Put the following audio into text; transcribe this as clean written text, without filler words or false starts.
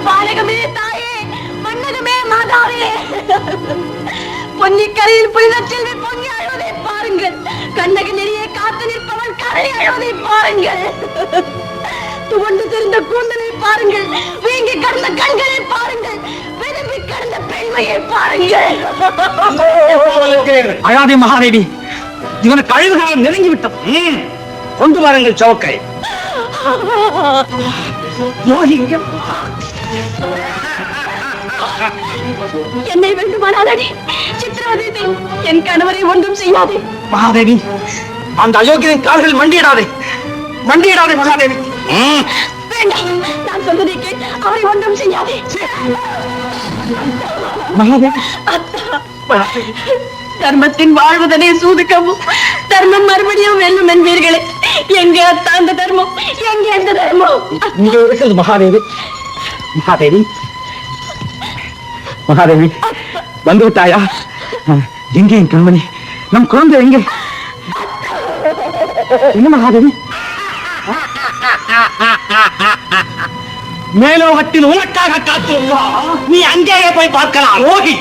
பாலகமே தாயே, மன்னகமே மாதாவே, பொன்னிக்கரையில் புனித செல்வி பொங்கி அழுவதை பாருங்கள். கண்ணக நெறியை காத்து நிற்பவன் கரை அழுவதை பாருங்கள். துவண்டு தெரிந்த கூந்தலை பாருங்கள், வீங்கி கடந்த கண்களை பாருங்கள், விரும்பி கடந்த பெண்மையை பாருங்கள். அழாதே மகாதேவி, இவனை கழுவுகாலம் நெருங்கி விட்டோம். கொண்டு வாருங்கள் சோக்கை. என்னை வேண்டுமானால் அடி, சித்திரவதை என் கணவரை ஒன்றும் செய்யாதே. மகாதேவி, அந்த அயோக்கியரின் கால்கள் மண்டியிடாதே, மண்டியிடாதே மகாதேவி. வேண்டாம், நான் சொல்வதை கேள், அவரை ஒன்றும் செய்யாதே. மகாதேவி, தர்மத்தின் வாழ்வதனை சூதுக்கவும் தர்மம் மறுபடியும் வெல்லும் என்பீர்களே, எங்கே அத்தா அந்த தர்மம், எங்கே அந்த தர்மம்? இங்கே இருக்கிறது மகாதேவி. மகாதேவி, மகாதேவி, வந்து விட்டாயா? எங்கே என் கண்மணி, நம் குழந்தை எங்கே? என்ன மகாதேவி? மேலோகத்தில் உனக்காக காத்திருந்தா நீ அங்கேயே போய் பார்க்கலாம். ரோஹி,